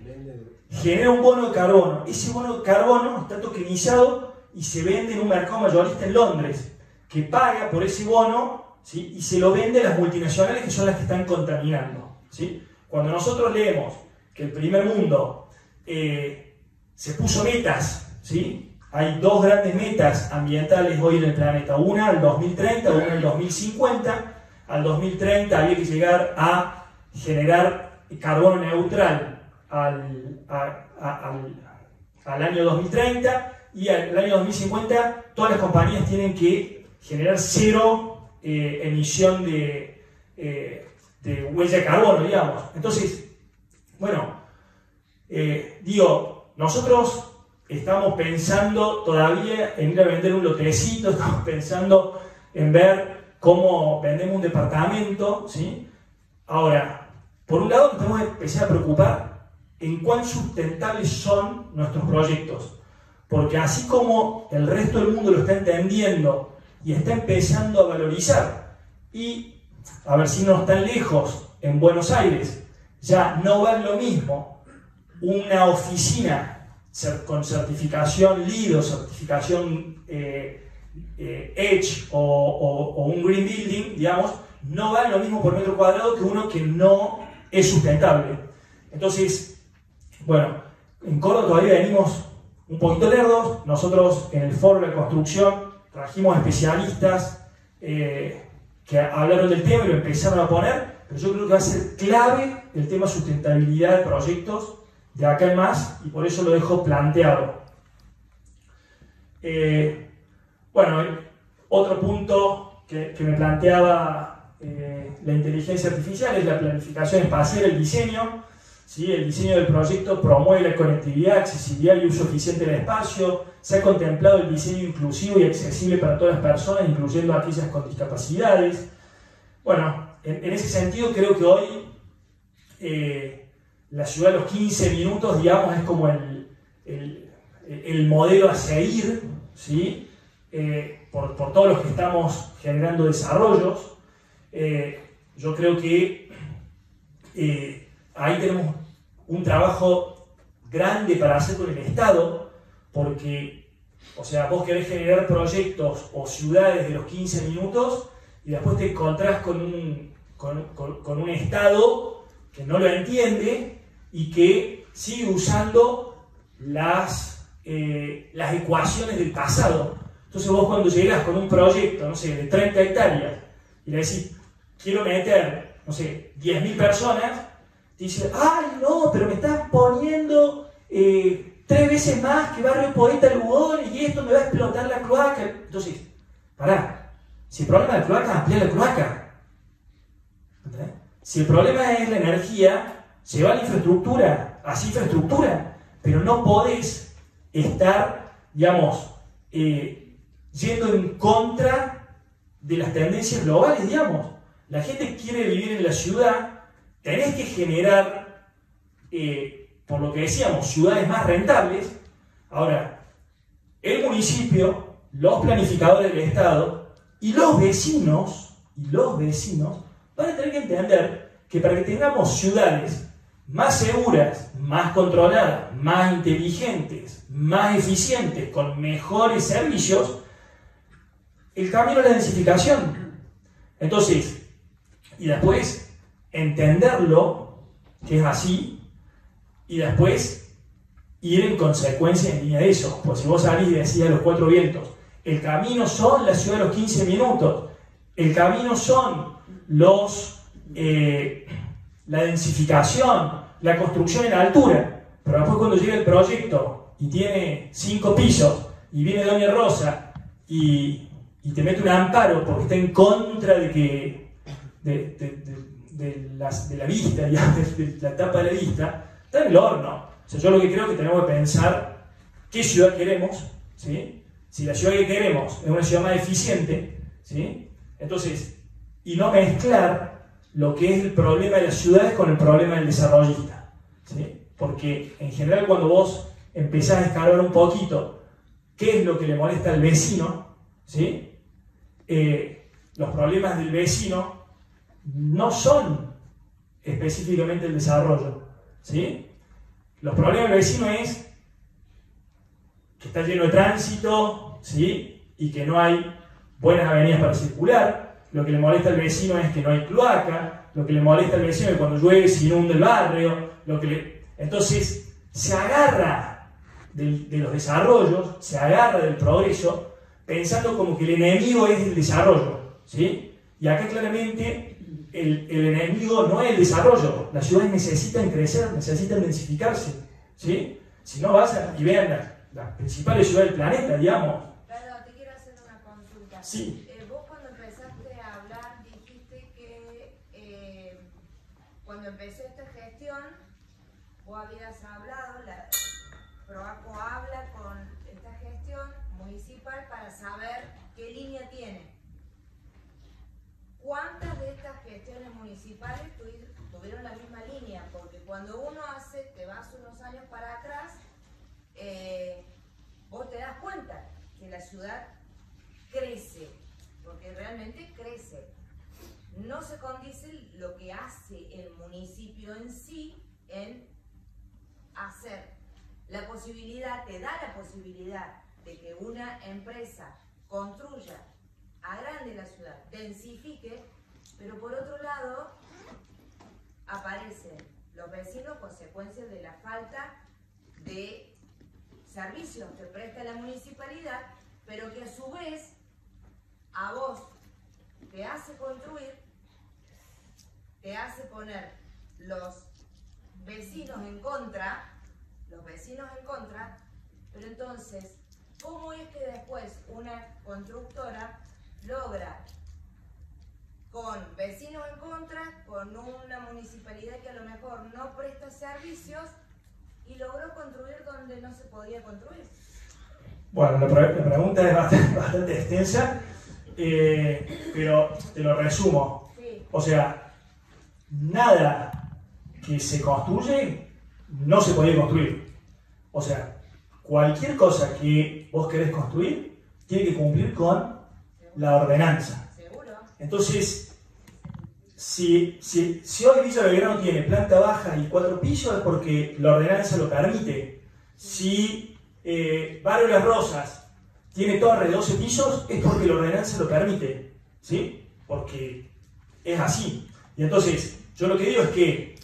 genera un bono de carbono. Ese bono de carbono está tokenizado y se vende en un mercado mayorista en Londres, que paga por ese bono, ¿sí? Y se lo vende a las multinacionales, que son las que están contaminando, ¿sí? Cuando nosotros leemos que el primer mundo se puso metas, ¿sí? Hay 2 grandes metas ambientales hoy en el planeta, una al 2030, una al 2050. Al 2030 había que llegar a generar carbono neutral al año 2030, y al año 2050 todas las compañías tienen que generar 0 emisión de huella de carbono, digamos. Entonces, bueno, nosotros estamos pensando todavía en ir a vender un lotecito, estamos pensando en ver cómo vendemos un departamento, ¿sí? Ahora, por un lado, nos tenemos que empezar a preocupar en cuán sustentables son nuestros proyectos. Porque así como el resto del mundo lo está entendiendo y está empezando a valorizar, y a ver si no están lejos, en Buenos Aires ya no vale lo mismo una oficina con certificación LEED o certificación EDGE o un Green Building, digamos, no vale lo mismo por metro cuadrado que uno que no es sustentable. Entonces, bueno, en Córdoba todavía venimos un poquito lerdos. Nosotros en el foro de la construcción trajimos especialistas que hablaron del tema y lo empezaron a poner, pero yo creo que va a ser clave el tema sustentabilidad de proyectos de acá en más, y por eso lo dejo planteado. Bueno, otro punto que me planteaba la inteligencia artificial es la planificación espacial, el diseño. ¿Sí? El diseño del proyecto promueve la conectividad, accesibilidad y uso eficiente del espacio. Se ha contemplado el diseño inclusivo y accesible para todas las personas, incluyendo a aquellas con discapacidades. Bueno, en ese sentido creo que hoy la ciudad de los 15 minutos, digamos, es como el modelo a seguir, ¿sí? Por todos los que estamos generando desarrollos. yo creo que ahí tenemos un trabajo grande para hacer con el Estado, porque, o sea, vos querés generar proyectos o ciudades de los 15 minutos y después te encontrás con un Estado que no lo entiende y que sigue usando las ecuaciones del pasado. Entonces vos cuando llegás con un proyecto, no sé, de 30 hectáreas y le decís, quiero meter, no sé, 10.000 personas, te dicen, ¡ay, no, pero me estás poniendo 3 veces más que Barrio Poeta Lugones y esto me va a explotar la cloaca! Entonces, pará, si el problema de la cloaca, amplía la cloaca. ¿Entendés? Si el problema es la energía, lleva la infraestructura, así infraestructura, pero no podés estar, digamos, yendo en contra de las tendencias globales, digamos. La gente quiere vivir en la ciudad, tenés que generar, por lo que decíamos, ciudades más rentables. Ahora, el municipio, los planificadores del Estado y los vecinos van a tener que entender que para que tengamos ciudades más seguras, más controladas, más inteligentes, más eficientes, con mejores servicios, el camino es la densificación. Entonces, y después entenderlo, que es así, y después ir en consecuencia en línea de eso. Pues si vos salís y decís a los 4 vientos, el camino son la ciudad de los 15 minutos, el camino son la densificación, la construcción en altura, pero después cuando llega el proyecto y tiene 5 pisos y viene Doña Rosa y te mete un amparo porque está en contra de la vista, digamos, de la tapa de la vista, está en el horno. O sea, yo lo que creo que tenemos que pensar qué ciudad queremos, ¿sí? Si la ciudad que queremos es una ciudad más eficiente, ¿sí? Entonces, y no mezclar lo que es el problema de las ciudades con el problema del desarrollista, ¿sí? Porque en general cuando vos empezás a escarbar un poquito qué es lo que le molesta al vecino, ¿sí? Los problemas del vecino no son específicamente el desarrollo, ¿sí? Los problemas del vecino es que está lleno de tránsito, ¿sí? Y que no hay buenas avenidas para circular. Lo que le molesta al vecino es que no hay cloaca. Lo que le molesta al vecino es que cuando llueve se inunda el barrio. Entonces se agarra de los desarrollos, se agarra del progreso, pensando como que el enemigo es el desarrollo, ¿sí? Y acá claramente el enemigo no es el desarrollo. Las ciudades necesitan crecer, necesitan densificarse, ¿sí? Si no vas y vean las principales ciudades del planeta, digamos. Perdón, te quiero hacer una consulta. Sí. Vos cuando empezaste a hablar dijiste que cuando empezó esta gestión vos habías hablado, Proaco habla con esta gestión municipal para saber qué línea tiene. ¿Cuántas de estas gestiones municipales tuvieron la misma línea? Porque cuando uno te vas unos años para atrás, vos te das cuenta que la ciudad crece, porque realmente crece. No se condice lo que hace el municipio en sí en hacer la posibilidad, te da la posibilidad de que una empresa construya, agrande la ciudad, densifique, pero por otro lado aparecen los vecinos consecuencias de la falta de servicios que presta la municipalidad, pero que a su vez a vos te hace construir, te hace poner los vecinos en contra, pero entonces, ¿cómo es que después una constructora logra, con vecinos en contra, con una municipalidad que a lo mejor no presta servicios, y logró construir donde no se podía construir? Bueno, la pregunta es bastante extensa, pero te lo resumo. Sí. O sea, nada que se construye no se podía construir. O sea, cualquier cosa que vos querés construir tiene que cumplir con la ordenanza. ¿Seguro? Entonces, si hoy Villa Belgrano tiene planta baja y 4 pisos es porque la ordenanza lo permite. Si Barrio Las Rosas tiene torre de 12 pisos es porque la ordenanza lo permite, ¿sí? Porque es así. Y entonces, yo lo que digo es que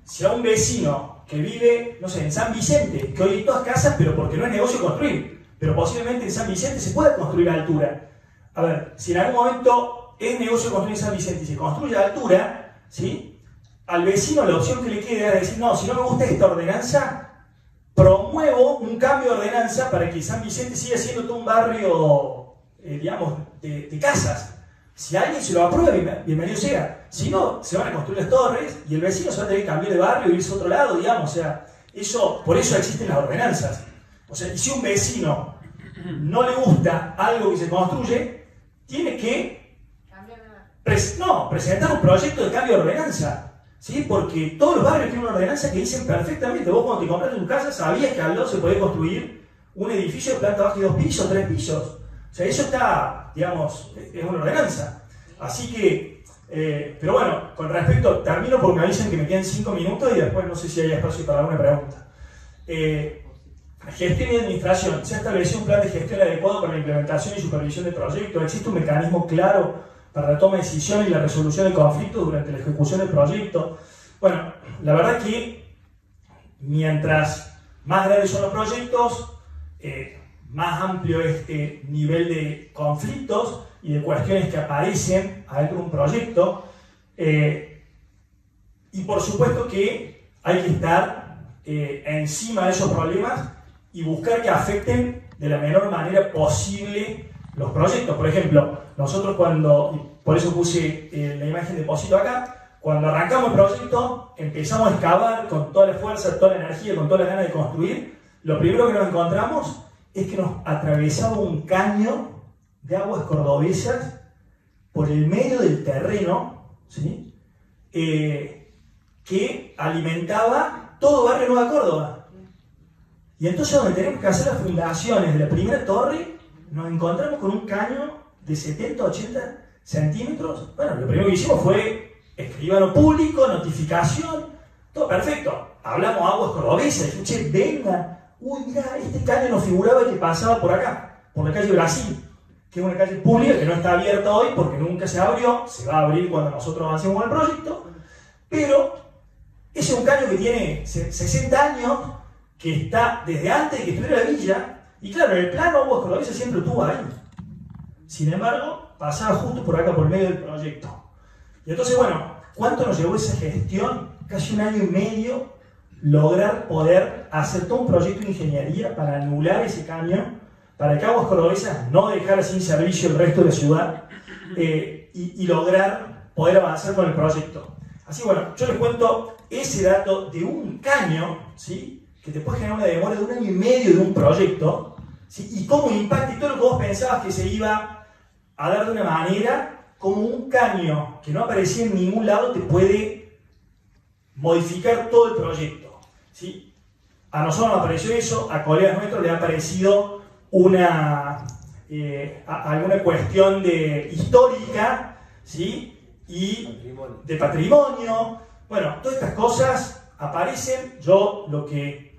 si a un vecino que vive, no sé, en San Vicente, que hoy hay todas casas, pero porque no es negocio construir, pero posiblemente en San Vicente se pueda construir a altura. A ver, si en algún momento es negocio construir en San Vicente y se construye a altura, ¿sí? Al vecino la opción que le queda es decir, no, si no me gusta esta ordenanza, promuevo un cambio de ordenanza para que San Vicente siga siendo todo un barrio, digamos, de casas. Si alguien se lo aprueba, bienvenido sea. Si no, se van a construir las torres y el vecino se va a tener que cambiar de barrio e irse a otro lado, digamos. O sea, por eso existen las ordenanzas. O sea, y si un vecino no le gusta algo que se construye, tiene que presentar un proyecto de cambio de ordenanza. ¿Sí? Porque todos los barrios tienen una ordenanza que dicen perfectamente. Vos cuando te compraste tu casa sabías que al lado se podía construir un edificio de planta baja y 2 pisos, 3 pisos. O sea, eso está, digamos, es una ordenanza. Así que, pero bueno, con respecto, termino porque me avisan que me quedan 5 minutos y después no sé si hay espacio para alguna pregunta. Gestión y administración. Se ha establecido un plan de gestión adecuado para la implementación y supervisión de proyectos. Existe un mecanismo claro para la toma de decisiones y la resolución de conflictos durante la ejecución del proyecto. Bueno, la verdad que mientras más grandes son los proyectos, más amplio este nivel de conflictos y de cuestiones que aparecen adentro de un proyecto. Y por supuesto que hay que estar encima de esos problemas y buscar que afecten de la menor manera posible los proyectos. Por ejemplo, nosotros por eso puse la imagen de Pocito acá, cuando arrancamos el proyecto, empezamos a excavar con toda la fuerza, toda la energía, con todas las ganas de construir. Lo primero que nos encontramos es que nos atravesaba un caño de aguas cordobesas por el medio del terreno, ¿sí? Que alimentaba todo Barrio Nueva Córdoba. Y entonces donde tenemos que hacer las fundaciones de la primera torre, nos encontramos con un caño de 70-80 centímetros. Bueno, lo primero que hicimos fue escribano público, notificación, todo perfecto. Hablamos aguas cordobesas, dije, che, vengan. Uy, mira, este caño nos figuraba que pasaba por acá, por la calle Brasil, que es una calle pública que no está abierta hoy porque nunca se abrió, se va a abrir cuando nosotros avancemos con el proyecto, pero ese es un caño que tiene 60 años, que está desde antes de que estuviera la villa, y claro, en el plano aguas cordobesas siempre estuvo ahí. Sin embargo, pasaba justo por acá, por medio del proyecto. Y entonces, bueno, ¿cuánto nos llevó esa gestión? Casi 1 año y medio lograr poder hacer todo un proyecto de ingeniería para anular ese caño, para que Aguas Cordobesas no dejara sin servicio el resto de la ciudad y lograr poder avanzar con el proyecto. Así bueno, yo les cuento ese dato de un caño, ¿sí? Que te puede generar una demora de 1 año y medio de un proyecto, ¿sí? Y cómo impacta y todo lo que vos pensabas que se iba a dar de una manera, como un caño que no aparecía en ningún lado te puede modificar todo el proyecto. ¿Sí? A nosotros nos apareció eso, a colegas nuestros les ha parecido alguna cuestión histórica, ¿sí? Y de patrimonio. Bueno, todas estas cosas aparecen. Yo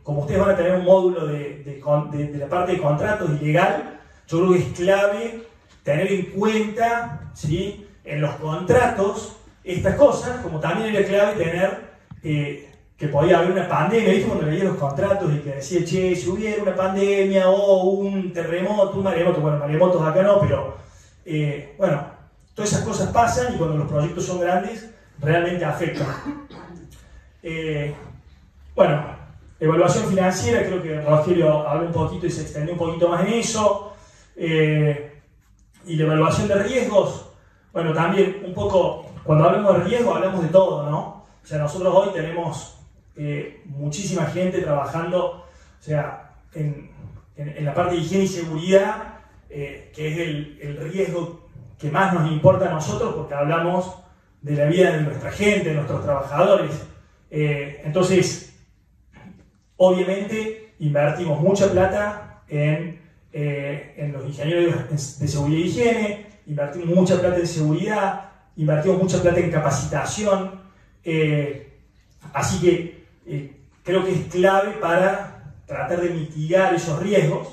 como ustedes van a tener un módulo de la parte de contratos y legal, yo creo que es clave tener en cuenta, ¿sí? En los contratos estas cosas, como también era clave tener que podía haber una pandemia, ¿viste? Cuando leía los contratos y que decía, che, si hubiera una pandemia o un terremoto, un maremoto, bueno, maremotos acá no, pero bueno, todas esas cosas pasan y cuando los proyectos son grandes, realmente afectan. Bueno, evaluación financiera, creo que Rogelio habló un poquito y se extendió un poquito más en eso. Y la evaluación de riesgos, bueno, también un poco, cuando hablamos de riesgos hablamos de todo, ¿no? O sea, nosotros hoy tenemos muchísima gente trabajando, o sea, en la parte de higiene y seguridad, que es el riesgo que más nos importa a nosotros porque hablamos de la vida de nuestra gente, de nuestros trabajadores. Entonces, obviamente, invertimos mucha plata en los ingenieros de seguridad y higiene, invertimos mucha plata en seguridad, invertimos mucha plata en capacitación, así que creo que es clave para tratar de mitigar esos riesgos,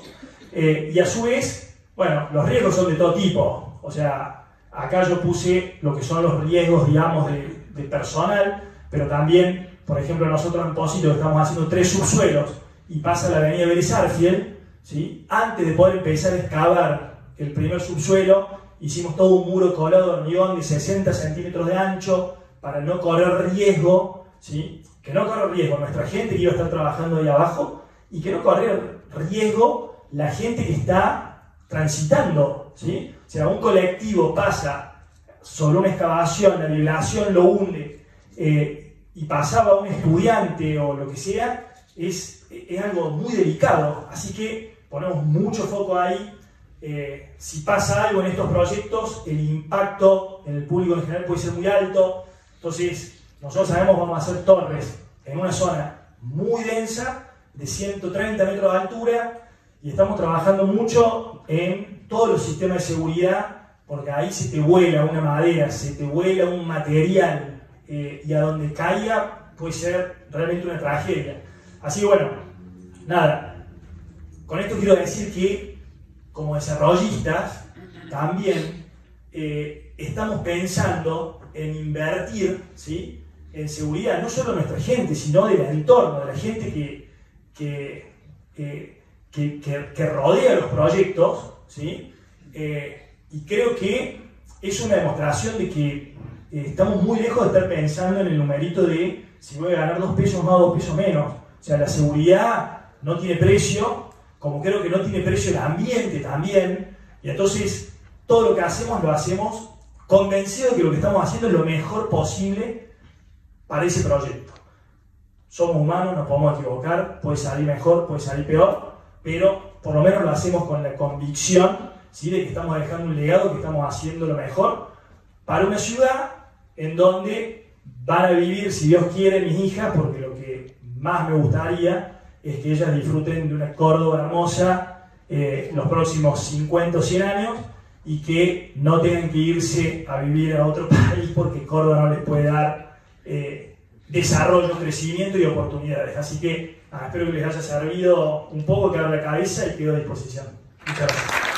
y a su vez, bueno, los riesgos son de todo tipo, o sea, acá yo puse lo que son los riesgos, digamos, de personal, pero también, por ejemplo, nosotros en Pocito estamos haciendo 3 subsuelos y pasa la avenida Vélez Arfiel, ¿sí? Antes de poder empezar a excavar el primer subsuelo, hicimos todo un muro colado de hormigón de 60 centímetros de ancho para no correr riesgo, ¿sí? Que no correr riesgo nuestra gente que iba a estar trabajando ahí abajo y que no correr riesgo la gente que está transitando, ¿sí? O sea, un colectivo pasa sobre una excavación, la vibración lo hunde, y pasaba un estudiante o lo que sea, es algo muy delicado, así que ponemos mucho foco ahí. Si pasa algo en estos proyectos, el impacto en el público en general puede ser muy alto, entonces nosotros sabemos que vamos a hacer torres en una zona muy densa, de 130 metros de altura, y estamos trabajando mucho en todos los sistemas de seguridad, porque ahí se te vuela una madera, se te vuela un material, y a donde caiga puede ser realmente una tragedia. Así que bueno, nada, con esto quiero decir que como desarrollistas también estamos pensando en invertir, ¿sí?, en seguridad, no solo de nuestra gente, sino del entorno, de la gente que rodea los proyectos, ¿sí? Y creo que es una demostración de que estamos muy lejos de estar pensando en el numerito de si voy a ganar 2 pesos más o 2 pesos menos. O sea, la seguridad no tiene precio, como creo que no tiene precio el ambiente también, y entonces todo lo que hacemos lo hacemos convencidos de que lo que estamos haciendo es lo mejor posible para ese proyecto. Somos humanos, nos podemos equivocar, puede salir mejor, puede salir peor, pero por lo menos lo hacemos con la convicción, ¿sí?, de que estamos dejando un legado, que estamos haciendo lo mejor para una ciudad en donde van a vivir, si Dios quiere, mis hijas, porque lo que más me gustaría es que ellas disfruten de una Córdoba hermosa los próximos 50 o 100 años, y que no tengan que irse a vivir a otro país porque Córdoba no les puede dar desarrollo, crecimiento y oportunidades. Así que espero que les haya servido un poco, que abra la cabeza, y quedo a disposición. Muchas gracias.